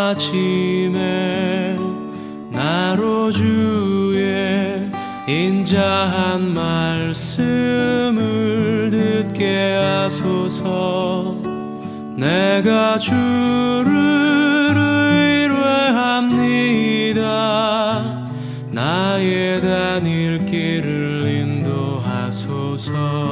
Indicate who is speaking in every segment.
Speaker 1: 아침에 나로 주의 인자한 말씀을 듣게 하소서. 내가 주를 의뢰합니다. 나의 다닐 길을 인도하소서.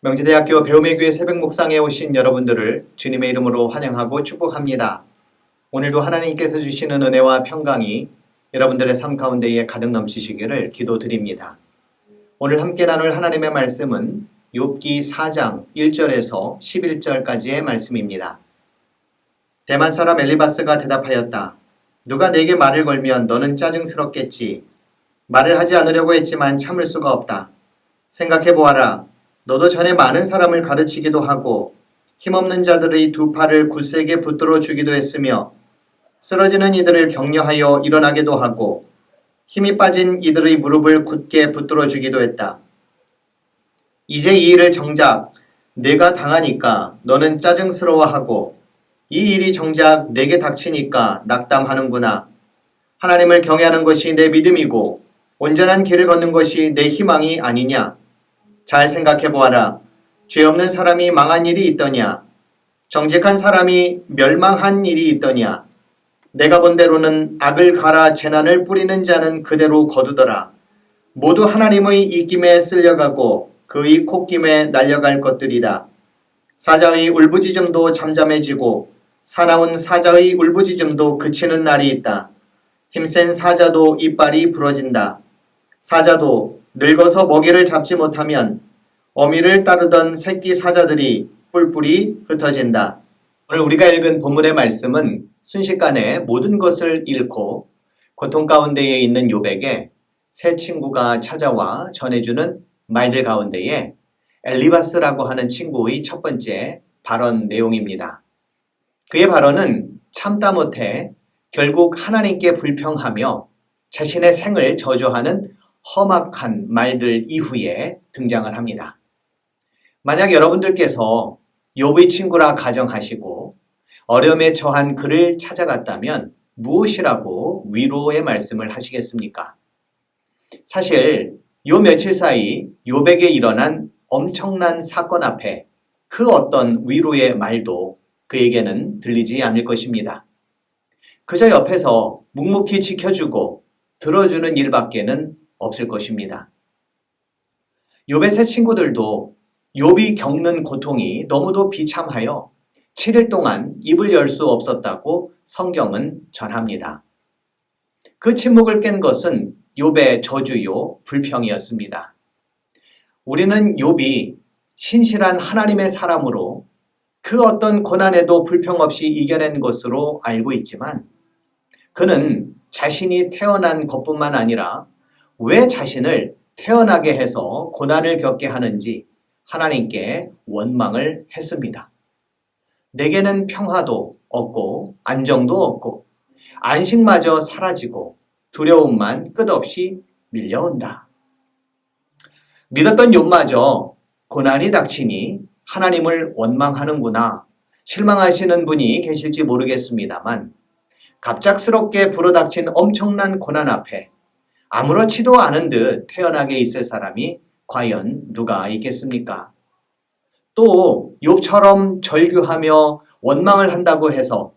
Speaker 2: 명지대학교 배움의 교회 새벽 묵상에 오신 여러분들을 주님의 이름으로 환영하고 축복합니다. 오늘도 하나님께서 주시는 은혜와 평강이 여러분들의 삶 가운데에 가득 넘치시기를 기도드립니다. 오늘 함께 나눌 하나님의 말씀은 욥기 4장 1절에서 11절까지의 말씀입니다. 대만 사람 엘리바스가 대답하였다. 누가 내게 말을 걸면 너는 짜증스럽겠지. 말을 하지 않으려고 했지만 참을 수가 없다. 생각해보아라. 너도 전에 많은 사람을 가르치기도 하고 힘없는 자들의 두 팔을 굳세게 붙들어 주기도 했으며 쓰러지는 이들을 격려하여 일어나게도 하고 힘이 빠진 이들의 무릎을 굳게 붙들어 주기도 했다. 이제 이 일을 정작 내가 당하니까 너는 짜증스러워하고 이 일이 정작 내게 닥치니까 낙담하는구나. 하나님을 경외하는 것이 내 믿음이고 온전한 길을 걷는 것이 내 희망이 아니냐. 잘 생각해보아라. 죄 없는 사람이 망한 일이 있더냐? 정직한 사람이 멸망한 일이 있더냐? 내가 본 대로는 악을 갈아 재난을 뿌리는 자는 그대로 거두더라. 모두 하나님의 입김에 쓸려가고 그의 콧김에 날려갈 것들이다. 사자의 울부짖음도 잠잠해지고 사나운 사자의 울부짖음도 그치는 날이 있다. 힘센 사자도 이빨이 부러진다. 사자도 늙어서 먹이를 잡지 못하면 어미를 따르던 새끼 사자들이 뿔뿔이 흩어진다. 오늘 우리가 읽은 본문의 말씀은 순식간에 모든 것을 잃고 고통 가운데에 있는 욥에게 새 친구가 찾아와 전해주는 말들 가운데에 엘리바스라고 하는 친구의 첫 번째 발언 내용입니다. 그의 발언은 참다 못해 결국 하나님께 불평하며 자신의 생을 저주하는 험악한 말들 이후에 등장을 합니다. 만약 여러분들께서 욥의 친구라 가정하시고 어려움에 처한 그를 찾아갔다면 무엇이라고 위로의 말씀을 하시겠습니까? 사실 요 며칠 사이 욥에게 일어난 엄청난 사건 앞에 그 어떤 위로의 말도 그에게는 들리지 않을 것입니다. 그저 옆에서 묵묵히 지켜주고 들어주는 일밖에는 없을 것입니다. 욥의 세 친구들도 욥이 겪는 고통이 너무도 비참하여 7일 동안 입을 열 수 없었다고 성경은 전합니다. 그 침묵을 깬 것은 욥의 저주요 불평이었습니다. 우리는 욥이 신실한 하나님의 사람으로 그 어떤 고난에도 불평 없이 이겨낸 것으로 알고 있지만 그는 자신이 태어난 것뿐만 아니라 왜 자신을 태어나게 해서 고난을 겪게 하는지 하나님께 원망을 했습니다. 내게는 평화도 없고 안정도 없고 안식마저 사라지고 두려움만 끝없이 밀려온다. 믿었던 욥마저 고난이 닥치니 하나님을 원망하는구나, 실망하시는 분이 계실지 모르겠습니다만 갑작스럽게 불어닥친 엄청난 고난 앞에 아무렇지도 않은 듯 태어나게 있을 사람이 과연 누가 있겠습니까? 또 욥처럼 절규하며 원망을 한다고 해서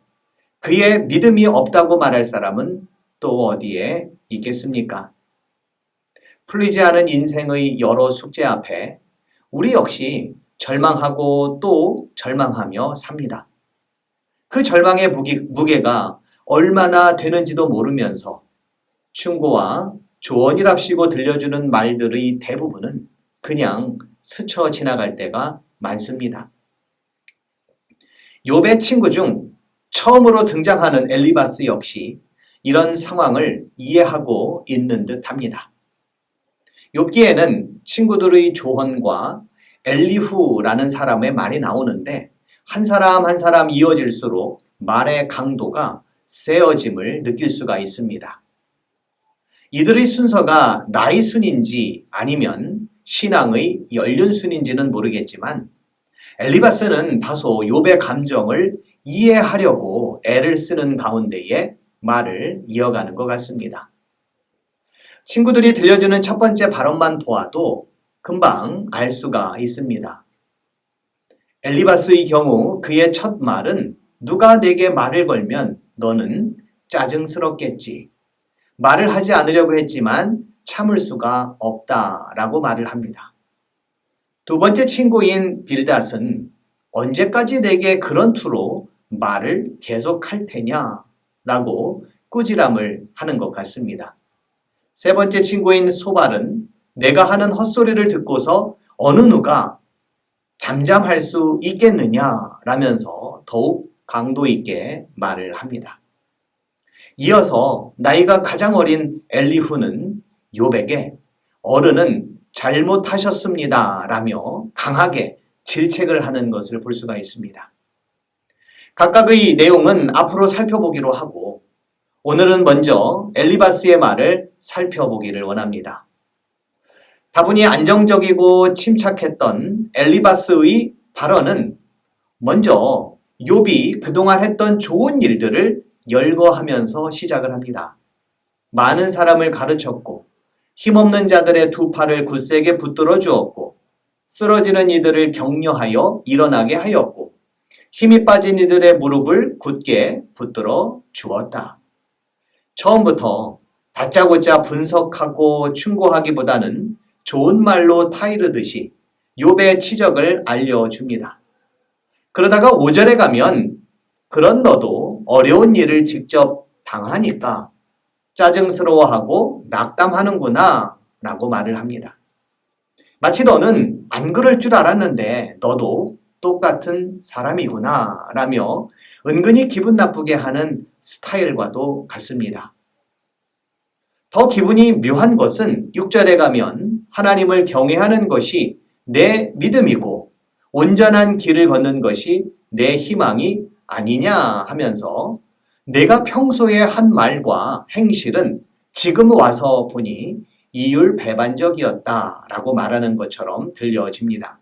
Speaker 2: 그의 믿음이 없다고 말할 사람은 또 어디에 있겠습니까? 풀리지 않은 인생의 여러 숙제 앞에 우리 역시 절망하고 또 절망하며 삽니다. 그 절망의 무게가 얼마나 되는지도 모르면서 충고와 조언이랍시고 들려주는 말들의 대부분은 그냥 스쳐 지나갈 때가 많습니다. 욥의 친구 중 처음으로 등장하는 엘리바스 역시 이런 상황을 이해하고 있는 듯합니다. 욥기에는 친구들의 조언과 엘리후라는 사람의 말이 나오는데 한 사람 한 사람 이어질수록 말의 강도가 세어짐을 느낄 수가 있습니다. 이들의 순서가 나의 순인지 아니면 신앙의 연륜순인지는 모르겠지만 엘리바스는 다소 욥의 감정을 이해하려고 애를 쓰는 가운데에 말을 이어가는 것 같습니다. 친구들이 들려주는 첫 번째 발언만 보아도 금방 알 수가 있습니다. 엘리바스의 경우 그의 첫 말은 누가 내게 말을 걸면 너는 짜증스럽겠지. 말을 하지 않으려고 했지만 참을 수가 없다라고 말을 합니다. 두 번째 친구인 빌닷은 언제까지 내게 그런 투로 말을 계속할 테냐라고 꾸지람을 하는 것 같습니다. 세 번째 친구인 소발은 내가 하는 헛소리를 듣고서 어느 누가 잠잠할 수 있겠느냐라면서 더욱 강도 있게 말을 합니다. 이어서 나이가 가장 어린 엘리후는 욥에게 어른은 잘못하셨습니다 라며 강하게 질책을 하는 것을 볼 수가 있습니다. 각각의 내용은 앞으로 살펴보기로 하고 오늘은 먼저 엘리바스의 말을 살펴보기를 원합니다. 다분히 안정적이고 침착했던 엘리바스의 발언은 먼저 욥이 그동안 했던 좋은 일들을 열거하면서 시작을 합니다. 많은 사람을 가르쳤고 힘없는 자들의 두 팔을 굳세게 붙들어 주었고 쓰러지는 이들을 격려하여 일어나게 하였고 힘이 빠진 이들의 무릎을 굳게 붙들어 주었다. 처음부터 다짜고짜 분석하고 충고하기보다는 좋은 말로 타이르듯이 욥의 치적을 알려줍니다. 그러다가 5절에 가면 그런 너도 어려운 일을 직접 당하니까 짜증스러워하고 낙담하는구나 라고 말을 합니다. 마치 너는 안 그럴 줄 알았는데 너도 똑같은 사람이구나 라며 은근히 기분 나쁘게 하는 스타일과도 같습니다. 더 기분이 묘한 것은 6절에 가면 하나님을 경외하는 것이 내 믿음이고 온전한 길을 걷는 것이 내 희망이 아니냐 하면서 내가 평소에 한 말과 행실은 지금 와서 보니 이율배반적이었다라고 말하는 것처럼 들려집니다.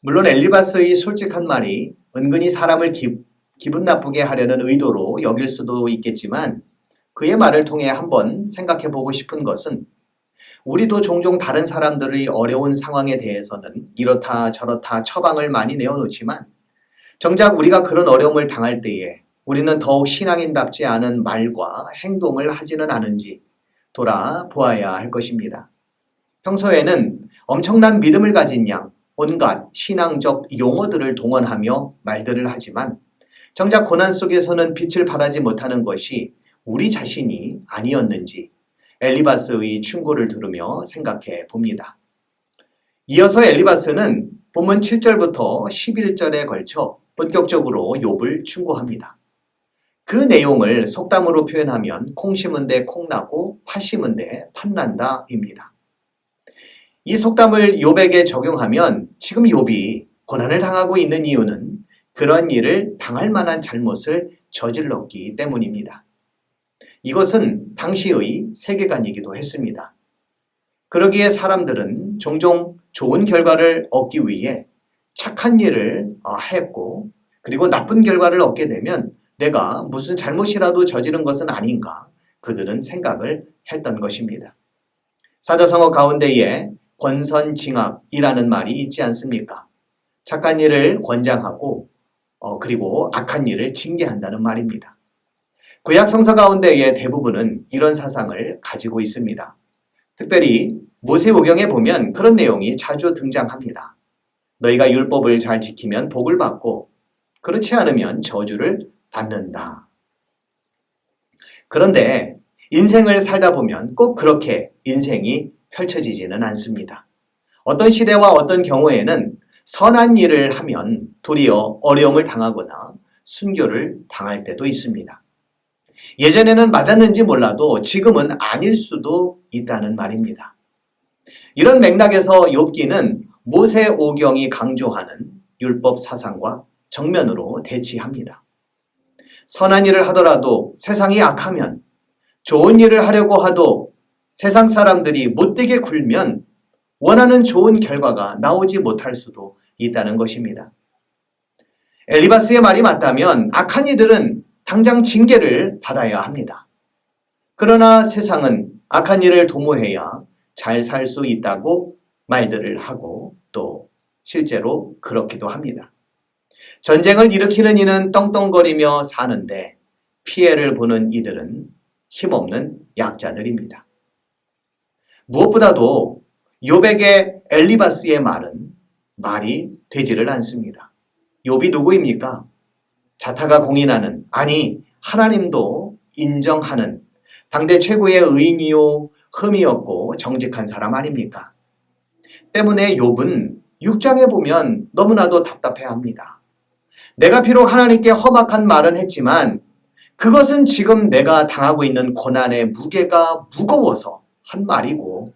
Speaker 2: 물론 엘리바스의 솔직한 말이 은근히 사람을 기분 나쁘게 하려는 의도로 여길 수도 있겠지만 그의 말을 통해 한번 생각해 보고 싶은 것은 우리도 종종 다른 사람들의 어려운 상황에 대해서는 이렇다 저렇다 처방을 많이 내어놓지만 정작 우리가 그런 어려움을 당할 때에 우리는 더욱 신앙인답지 않은 말과 행동을 하지는 않은지 돌아보아야 할 것입니다. 평소에는 엄청난 믿음을 가진 양 온갖 신앙적 용어들을 동원하며 말들을 하지만 정작 고난 속에서는 빛을 발하지 못하는 것이 우리 자신이 아니었는지 엘리바스의 충고를 들으며 생각해 봅니다. 이어서 엘리바스는 본문 7절부터 11절에 걸쳐 본격적으로 욥을 충고합니다. 그 내용을 속담으로 표현하면 콩 심은 데 콩 나고 팥 심은 데 팥 난다입니다. 이 속담을 욥에게 적용하면 지금 욥이 고난을 당하고 있는 이유는 그런 일을 당할 만한 잘못을 저질렀기 때문입니다. 이것은 당시의 세계관이기도 했습니다. 그러기에 사람들은 종종 좋은 결과를 얻기 위해 착한 일을 했고 그리고 나쁜 결과를 얻게 되면 내가 무슨 잘못이라도 저지른 것은 아닌가 그들은 생각을 했던 것입니다. 사자성어 가운데에 권선징악이라는 말이 있지 않습니까? 착한 일을 권장하고 그리고 악한 일을 징계한다는 말입니다. 구약 성서 가운데의 대부분은 이런 사상을 가지고 있습니다. 특별히 모세오경에 보면 그런 내용이 자주 등장합니다. 너희가 율법을 잘 지키면 복을 받고 그렇지 않으면 저주를 받는다. 그런데 인생을 살다 보면 꼭 그렇게 인생이 펼쳐지지는 않습니다. 어떤 시대와 어떤 경우에는 선한 일을 하면 도리어 어려움을 당하거나 순교를 당할 때도 있습니다. 예전에는 맞았는지 몰라도 지금은 아닐 수도 있다는 말입니다. 이런 맥락에서 욥기는 모세오경이 강조하는 율법 사상과 정면으로 대치합니다. 선한 일을 하더라도 세상이 악하면 좋은 일을 하려고 하도 세상 사람들이 못되게 굴면 원하는 좋은 결과가 나오지 못할 수도 있다는 것입니다. 엘리바스의 말이 맞다면 악한 이들은 당장 징계를 받아야 합니다. 그러나 세상은 악한 일을 도모해야 잘 살 수 있다고 말들을 하고 또 실제로 그렇기도 합니다. 전쟁을 일으키는 이는 떵떵거리며 사는데 피해를 보는 이들은 힘없는 약자들입니다. 무엇보다도 욥에게 엘리바스의 말은 말이 되지를 않습니다. 욥이 누구입니까? 자타가 공인하는, 아니 하나님도 인정하는 당대 최고의 의인이요 흠이었고 정직한 사람 아닙니까? 때문에 욥은 6장에 보면 너무나도 답답해합니다. 내가 비록 하나님께 험악한 말은 했지만 그것은 지금 내가 당하고 있는 고난의 무게가 무거워서 한 말이고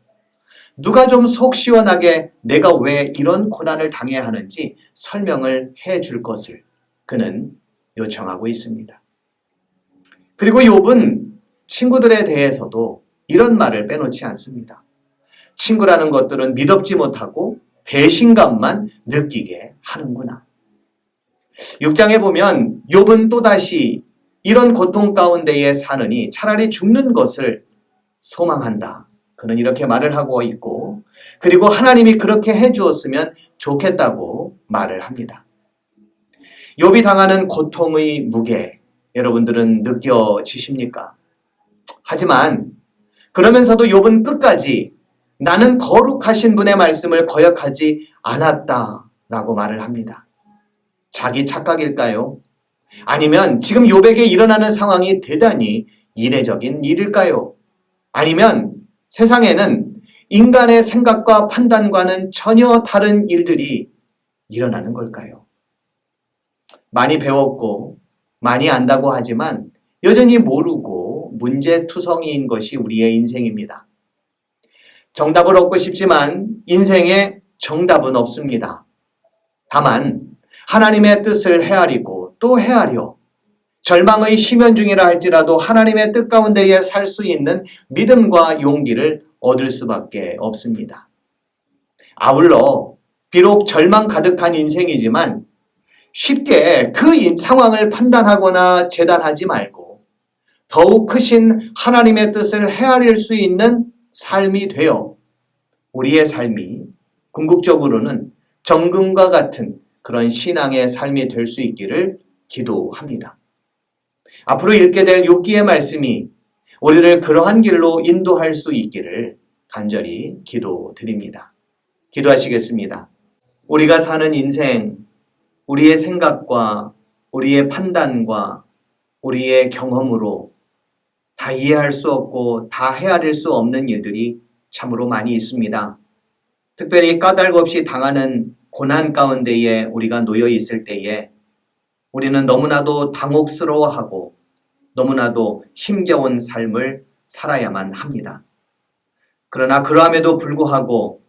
Speaker 2: 누가 좀 속 시원하게 내가 왜 이런 고난을 당해야 하는지 설명을 해줄 것을 그는 요청하고 있습니다. 그리고 욥은 친구들에 대해서도 이런 말을 빼놓지 않습니다. 친구라는 것들은 믿업지 못하고 배신감만 느끼게 하는구나. 6장에 보면 욥은 또다시 이런 고통 가운데에 사느니 차라리 죽는 것을 소망한다. 그는 이렇게 말을 하고 있고 그리고 하나님이 그렇게 해주었으면 좋겠다고 말을 합니다. 욥이 당하는 고통의 무게 여러분들은 느껴지십니까? 하지만 그러면서도 욥은 끝까지 나는 거룩하신 분의 말씀을 거역하지 않았다라고 말을 합니다. 자기 착각일까요? 아니면 지금 욥에게 일어나는 상황이 대단히 이례적인 일일까요? 아니면 세상에는 인간의 생각과 판단과는 전혀 다른 일들이 일어나는 걸까요? 많이 배웠고 많이 안다고 하지만 여전히 모르고 문제투성이인 것이 우리의 인생입니다. 정답을 얻고 싶지만 인생에 정답은 없습니다. 다만 하나님의 뜻을 헤아리고 또 헤아려 절망의 심연 중이라 할지라도 하나님의 뜻 가운데에 살 수 있는 믿음과 용기를 얻을 수밖에 없습니다. 아울러 비록 절망 가득한 인생이지만 쉽게 그 상황을 판단하거나 재단하지 말고 더욱 크신 하나님의 뜻을 헤아릴 수 있는 삶이 되어 우리의 삶이 궁극적으로는 정금과 같은 그런 신앙의 삶이 될 수 있기를 기도합니다. 앞으로 읽게 될 욥기의 말씀이 우리를 그러한 길로 인도할 수 있기를 간절히 기도드립니다. 기도하시겠습니다. 우리가 사는 인생, 우리의 생각과 우리의 판단과 우리의 경험으로 다 이해할 수 없고 다 헤아릴 수 없는 일들이 참으로 많이 있습니다. 특별히 까닭 없이 당하는 고난 가운데에 우리가 놓여 있을 때에 우리는 너무나도 당혹스러워하고 너무나도 힘겨운 삶을 살아야만 합니다. 그러나 그러함에도 불구하고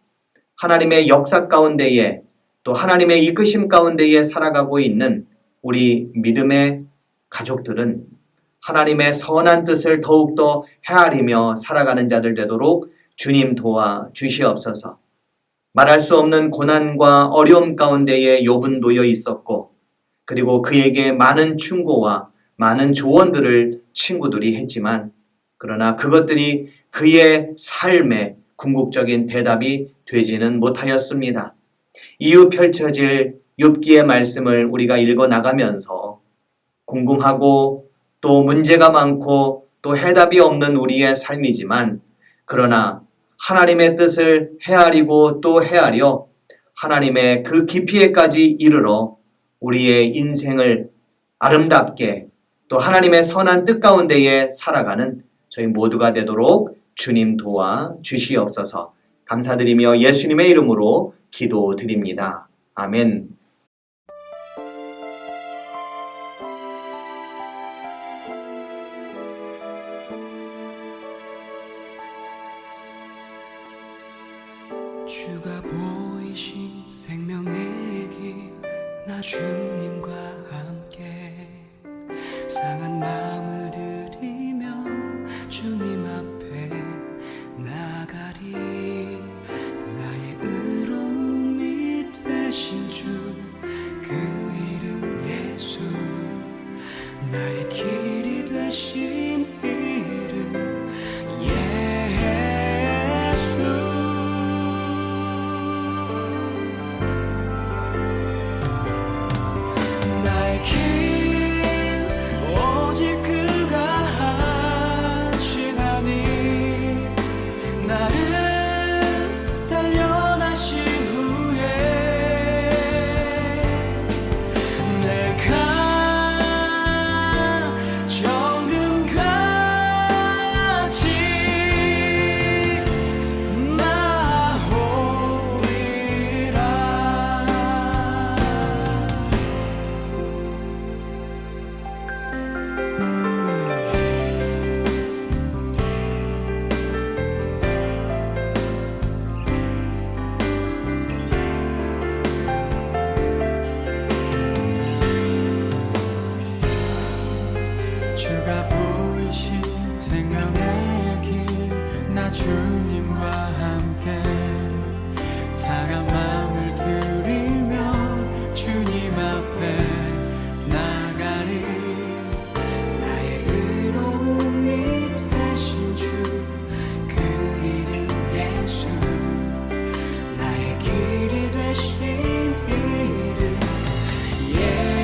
Speaker 2: 하나님의 역사 가운데에 또 하나님의 이끄심 가운데에 살아가고 있는 우리 믿음의 가족들은 하나님의 선한 뜻을 더욱더 헤아리며 살아가는 자들 되도록 주님 도와 주시옵소서. 말할 수 없는 고난과 어려움 가운데에 욥은 놓여 있었고 그리고 그에게 많은 충고와 많은 조언들을 친구들이 했지만 그러나 그것들이 그의 삶의 궁극적인 대답이 되지는 못하였습니다. 이후 펼쳐질 욥기의 말씀을 우리가 읽어 나가면서 궁금하고 또 문제가 많고 또 해답이 없는 우리의 삶이지만 그러나 하나님의 뜻을 헤아리고 또 헤아려 하나님의 그 깊이에까지 이르러 우리의 인생을 아름답게 또 하나님의 선한 뜻 가운데에 살아가는 저희 모두가 되도록 주님 도와 주시옵소서. 감사드리며 예수님의 이름으로 기도드립니다. 아멘.
Speaker 1: 주가 보이신 생명의 길, 나 주님과 함께 상한 마음을 들이며 주님 앞에 나가리. 나의 의로움이 되신 주, 그 이름 예수. 나의 길이 되신 이름 예수. 나의 길 오직 그가 하시나니. 나를 단련하신 후에 내가 정금같이 나오리라. 주가 보이신 생명의 길, 나 주님과 함께 상한 마음을 들이며 주님 앞에 나가리. 나의 의로움이 되신 주, 그 이름 예수. 나의 길이 되신 이름 예수.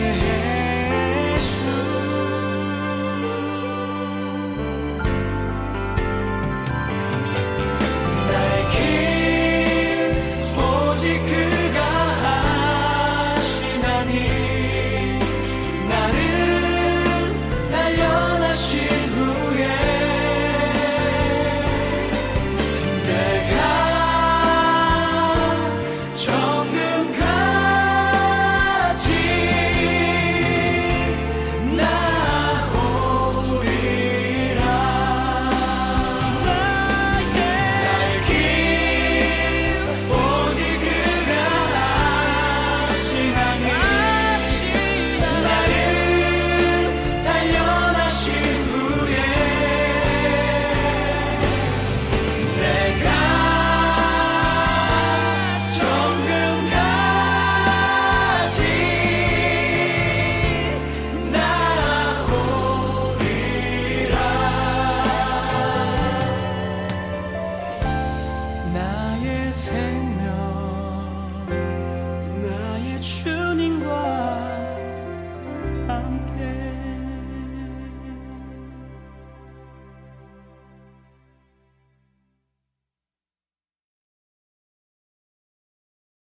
Speaker 1: 나의 길 오직 나의 생명